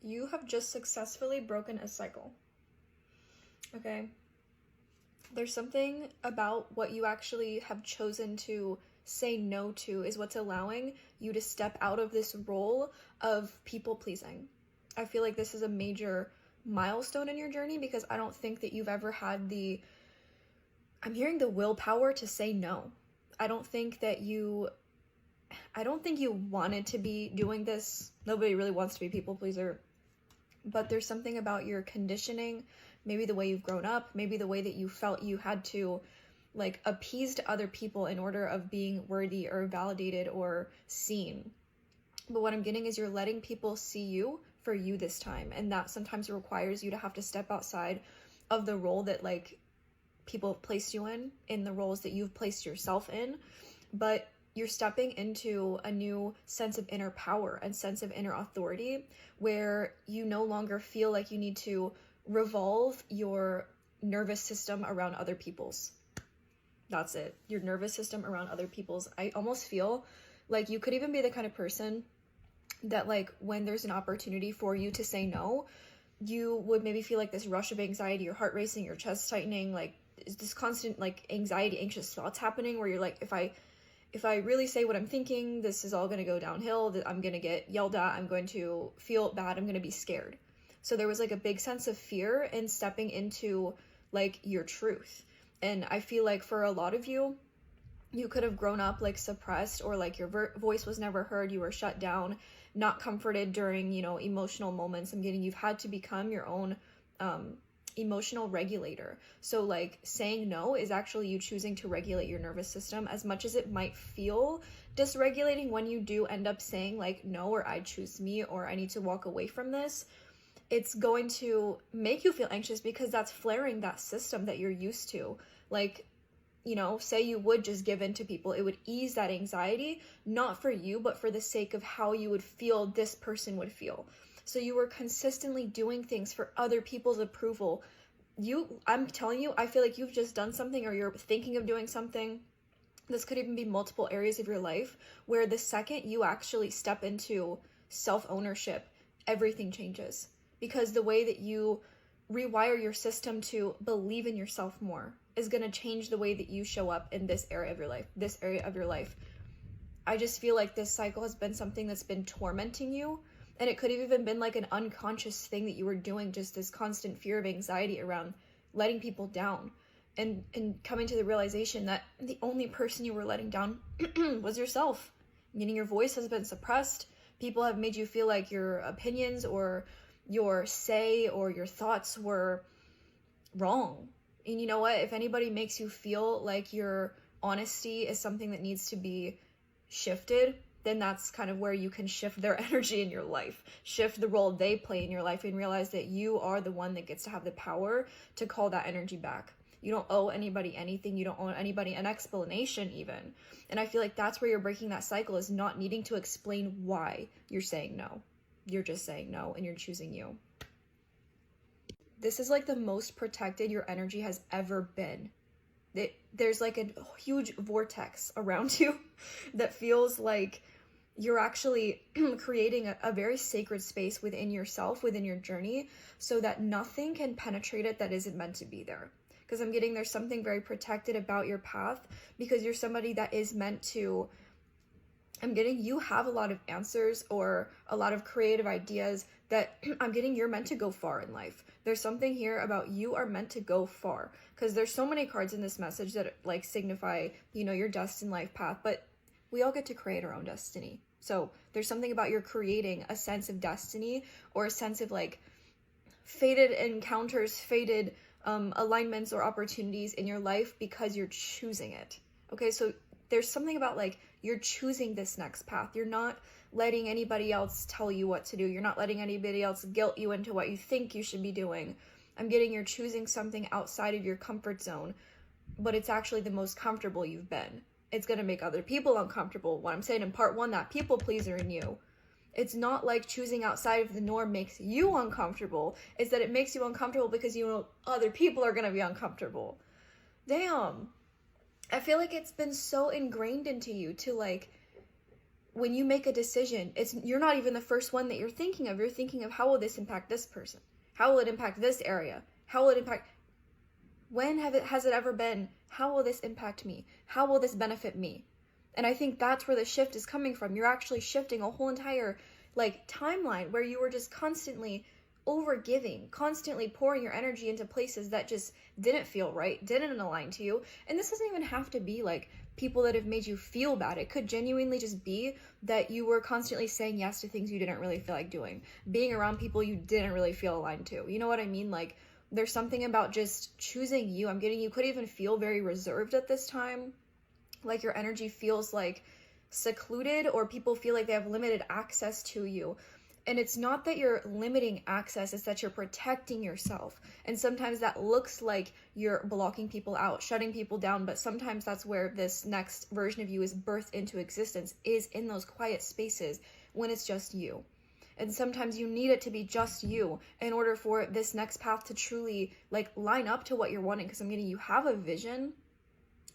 You have just successfully broken a cycle. Okay? There's something about what you actually have chosen to say no to is what's allowing you to step out of this role of people pleasing. I feel like this is a major milestone in your journey because I don't think that you've ever had I'm hearing the willpower to say no. I don't think you wanted to be doing this. Nobody really wants to be people pleaser. But there's something about your conditioning, maybe the way you've grown up, maybe the way that you felt you had to like appease to other people in order of being worthy or validated or seen. But what I'm getting is you're letting people see you for you this time. And that sometimes requires you to have to step outside of the role that like people have placed you in the roles that you've placed yourself in. But you're stepping into a new sense of inner power and sense of inner authority where you no longer feel like you need to revolve your nervous system around other people's. That's it. Your nervous system around other people's. I almost feel like you could even be the kind of person that like when there's an opportunity for you to say no, you would maybe feel like this rush of anxiety, your heart racing, your chest tightening, like this constant like anxiety, anxious thoughts happening where you're like, if I really say what I'm thinking, this is all going to go downhill, that I'm going to get yelled at, I'm going to feel bad, I'm going to be scared. So there was like a big sense of fear in stepping into like your truth. And I feel like for a lot of you, you could have grown up like suppressed or like your voice was never heard, you were shut down, not comforted during, emotional moments. I'm getting you've had to become your own emotional regulator. So like saying no is actually you choosing to regulate your nervous system, as much as it might feel dysregulating when you do end up saying like no, or I choose me, or I need to walk away from this. It's going to make you feel anxious because that's flaring that system that you're used to. Like, say you would just give in to people, it would ease that anxiety, not for you, but for the sake of how you would feel this person would feel. So you were consistently doing things for other people's approval. I'm telling you, I feel like you've just done something, or you're thinking of doing something. This could even be multiple areas of your life where the second you actually step into self-ownership, everything changes. Because the way that you rewire your system to believe in yourself more is going to change the way that you show up in this area of your life. I just feel like this cycle has been something that's been tormenting you. And it could have even been like an unconscious thing that you were doing, just this constant fear of anxiety around letting people down. And coming to the realization that the only person you were letting down was yourself. Meaning your voice has been suppressed. People have made you feel like your opinions or your say or your thoughts were wrong. And you know what? If anybody makes you feel like your honesty is something that needs to be shifted, then that's kind of where you can shift their energy in your life, shift the role they play in your life, and realize that you are the one that gets to have the power to call that energy back. You don't owe anybody anything. You don't owe anybody an explanation even. And I feel like that's where you're breaking that cycle, is not needing to explain why you're saying no. You're just saying no, and you're choosing you. This is like the most protected your energy has ever been. There's like a huge vortex around you that feels like you're actually creating a very sacred space within yourself, within your journey, so that nothing can penetrate it that isn't meant to be there. Because I'm getting there's something very protected about your path, because you're somebody that is meant to, I'm getting you have a lot of answers or a lot of creative ideas that I'm getting you're meant to go far in life. There's something here about you are meant to go far, because there's so many cards in this message that like signify, your destined life path, but we all get to create our own destiny. So there's something about you're creating a sense of destiny, or a sense of like fated encounters, fated alignments or opportunities in your life because you're choosing it. Okay, so there's something about like you're choosing this next path. You're not letting anybody else tell you what to do. You're not letting anybody else guilt you into what you think you should be doing. I'm getting you're choosing something outside of your comfort zone, but it's actually the most comfortable you've been. It's going to make other people uncomfortable. What I'm saying in part one, that people pleaser in you. It's not like choosing outside of the norm makes you uncomfortable. It's that it makes you uncomfortable because other people are going to be uncomfortable. Damn. I feel like it's been so ingrained into you to like when you make a decision, you're not even the first one that you're thinking of. You're thinking of, how will this impact this person? How will it impact this area? How will it impact, when has it ever been, how will this impact me? How will this benefit me? And I think that's where the shift is coming from. You're actually shifting a whole entire like timeline where you were just constantly over giving, constantly pouring your energy into places that just didn't feel right, didn't align to you. And this doesn't even have to be like people that have made you feel bad. It could genuinely just be that you were constantly saying yes to things you didn't really feel like doing, being around people you didn't really feel aligned to. You know what I mean? Like, there's something about just choosing you. You could even feel very reserved at this time. Like your energy feels like secluded, or people feel like they have limited access to you. And it's not that you're limiting access, it's that you're protecting yourself. And sometimes that looks like you're blocking people out, shutting people down, but sometimes that's where this next version of you is birthed into existence, is in those quiet spaces when it's just you. And sometimes you need it to be just you in order for this next path to truly like line up to what you're wanting. Because you have a vision.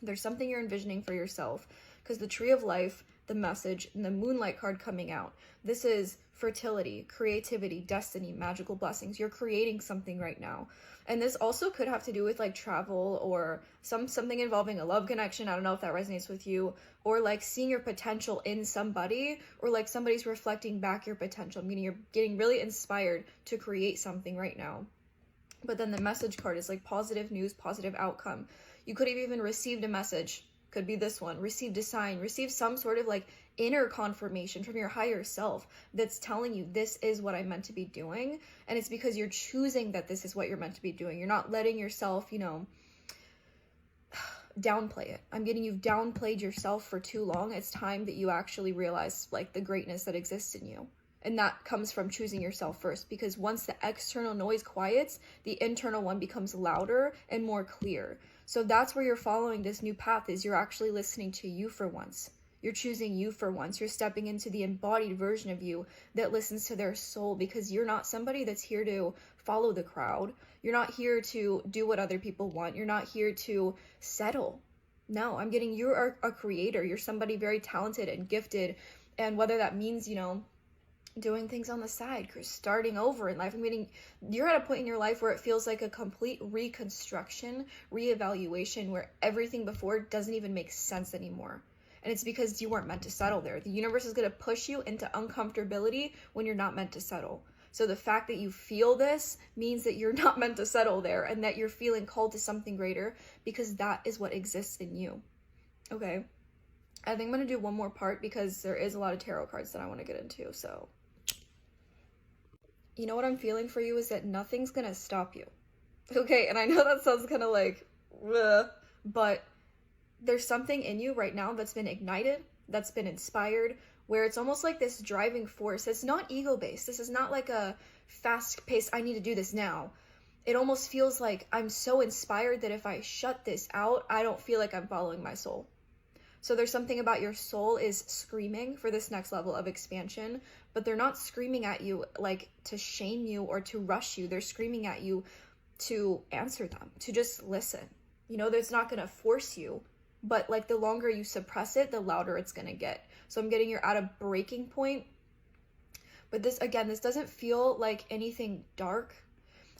There's something you're envisioning for yourself, because the Tree of Life, the Message, and the Moonlight card coming out, this is fertility, creativity, destiny, magical blessings. You're creating something right now. And this also could have to do with like travel, or something involving a love connection. I don't know if that resonates with you, or like seeing your potential in somebody, or like somebody's reflecting back your potential. You're getting really inspired to create something right now. But then the Message card is like positive news, positive outcome. You could have even received a message, could be this one, received a sign, received some sort of like inner confirmation from your higher self that's telling you this is what I'm meant to be doing. And it's because you're choosing that this is what you're meant to be doing. You're not letting yourself, downplay it. You've downplayed yourself for too long. It's time that you actually realize like the greatness that exists in you. And that comes from choosing yourself first, because once the external noise quiets, the internal one becomes louder and more clear. So that's where you're following this new path, is you're actually listening to you for once. You're choosing you for once. You're stepping into the embodied version of you that listens to their soul, because you're not somebody that's here to follow the crowd. You're not here to do what other people want. You're not here to settle. No, you're a creator. You're somebody very talented and gifted. And whether that means, doing things on the side, starting over in life. You're at a point in your life where it feels like a complete reconstruction, reevaluation, where everything before doesn't even make sense anymore. And it's because you weren't meant to settle there. The universe is going to push you into uncomfortability when you're not meant to settle. So the fact that you feel this means that you're not meant to settle there, and that you're feeling called to something greater, because that is what exists in you. Okay. I think I'm going to do one more part, because there is a lot of tarot cards that I want to get into. So what I'm feeling for you is that nothing's gonna stop you. Okay, and I know that sounds kind of like, ugh, but there's something in you right now that's been ignited, that's been inspired, where it's almost like this driving force. It's not ego-based. This is not like a fast-paced, I need to do this now. It almost feels like I'm so inspired that if I shut this out, I don't feel like I'm following my soul. So there's something about your soul is screaming for this next level of expansion, but they're not screaming at you like to shame you or to rush you. They're screaming at you to answer them, to just listen. There's not going to force you, but like the longer you suppress it, the louder it's going to get. So I'm getting you're at a breaking point. But this doesn't feel like anything dark.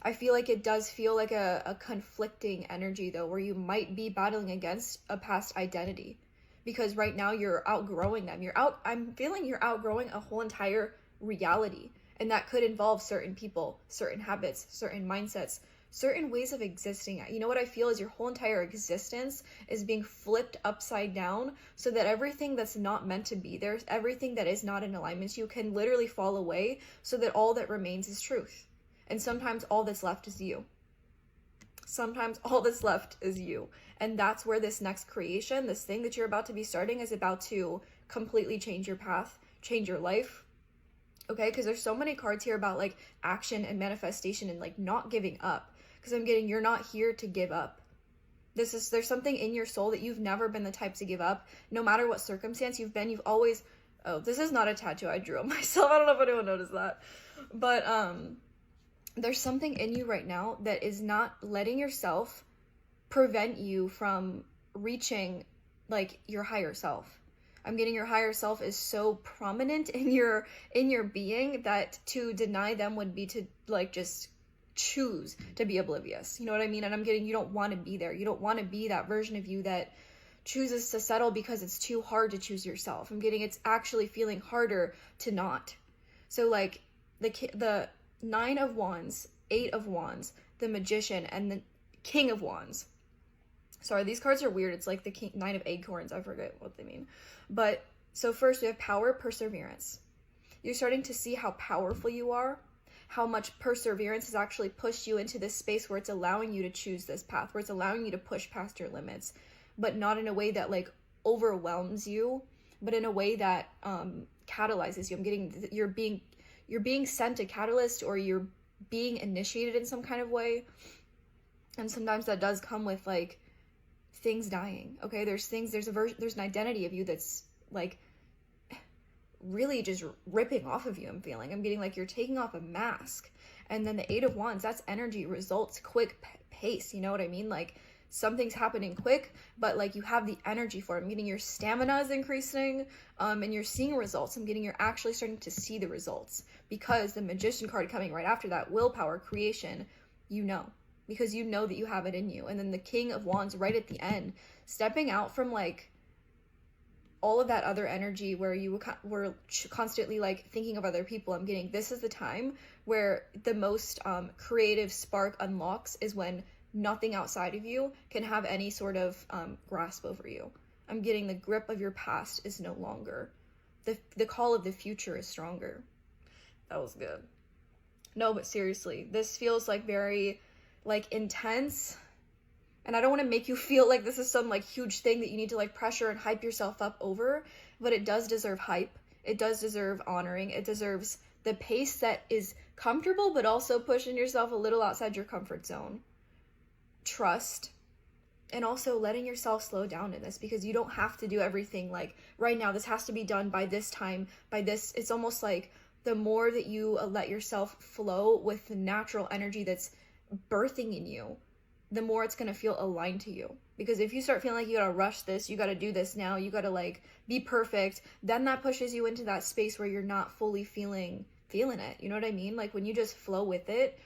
I feel like it does feel like a conflicting energy though, where you might be battling against a past identity. Because right now you're outgrowing them. I'm feeling you're outgrowing a whole entire reality. And that could involve certain people, certain habits, certain mindsets, certain ways of existing. What I feel is your whole entire existence is being flipped upside down, so that everything that's not meant to be there, everything that is not in alignment to you, can literally fall away, so that all that remains is truth. And sometimes all that's left is you. Sometimes all that's left is you. And that's where this next creation, this thing that you're about to be starting, is about to completely change your path, change your life. Okay, because there's so many cards here about like action and manifestation and like not giving up. Because I'm getting you're not here to give up. There's something in your soul that you've never been the type to give up. No matter what circumstance you've always, this is not a tattoo I drew on myself. I don't know if anyone noticed that. But there's something in you right now that is not letting yourself prevent you from reaching like your higher self. I'm getting your higher self is so prominent in your being that to deny them would be to like just choose to be oblivious. You know what I mean? And I'm getting, you don't want to be there. You don't want to be that version of you that chooses to settle because it's too hard to choose yourself. I'm getting, it's actually feeling harder to not. So like the 9 of Wands, 8 of Wands, the Magician, and the King of Wands. Sorry, these cards are weird. It's like the 9 of Acorns. I forget what they mean. But so first we have power, perseverance. You're starting to see how powerful you are, how much perseverance has actually pushed you into this space where it's allowing you to choose this path, where it's allowing you to push past your limits, but not in a way that like overwhelms you, but in a way that catalyzes you. I'm getting, you're being sent a catalyst, or you're being initiated in some kind of way. And sometimes that does come with like things dying. Okay, there's an identity of you that's like really just ripping off of you. I'm getting like you're taking off a mask. And then the 8 of Wands, that's energy, results, quick pace. You know what I mean? Like something's happening quick, but like you have the energy for it. I'm getting your stamina is increasing, and you're seeing results. I'm getting you're actually starting to see the results, because the Magician card coming right after that, willpower, creation, you know, because you know that you have it in you. And then the King of Wands right at the end, stepping out from like all of that other energy where you were constantly like thinking of other people. I'm getting, this is the time where the most creative spark unlocks, is when nothing outside of you can have any sort of grasp over you. I'm getting the grip of your past is no longer. The call of the future is stronger. That was good. No, but seriously, this feels like very like intense. And I don't want to make you feel like this is some like huge thing that you need to like pressure and hype yourself up over, but it does deserve hype. It does deserve honoring. It deserves the pace that is comfortable, but also pushing yourself a little outside your comfort zone. Trust, and also letting yourself slow down in this, because you don't have to do everything like right now. This has to be done by this time, by this. It's almost like the more that you let yourself flow with the natural energy that's birthing in you, the more it's going to feel aligned to you. Because if you start feeling like you got to rush this, you got to do this now, you got to like be perfect, then that pushes you into that space where you're not fully feeling it. You know what I mean? Like when you just flow with it,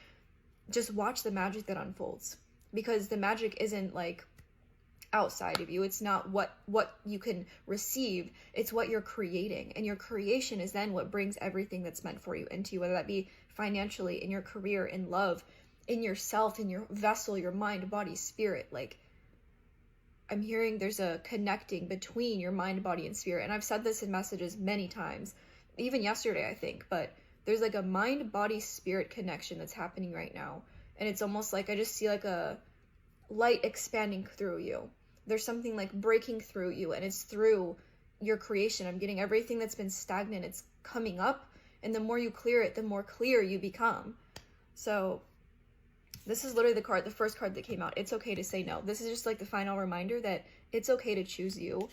just watch the magic that unfolds. Because the magic isn't like outside of you. It's not what you can receive. It's what you're creating. And your creation is then what brings everything that's meant for you into you, whether that be financially, in your career, in love, in yourself, in your vessel, your mind, body, spirit. Like I'm hearing there's a connecting between your mind, body, and spirit. And I've said this in messages many times, even yesterday, I think, but there's like a mind, body, spirit connection that's happening right now. And it's almost like I just see like a light expanding through you. There's something like breaking through you, and it's through your creation. I'm getting everything that's been stagnant, it's coming up, and the more you clear it, the more clear you become. So this is literally the first card that came out. It's okay to say no. This is just like the final reminder that it's okay to choose you,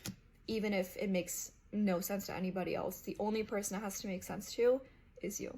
even if it makes no sense to anybody else. The only person it has to make sense to is you.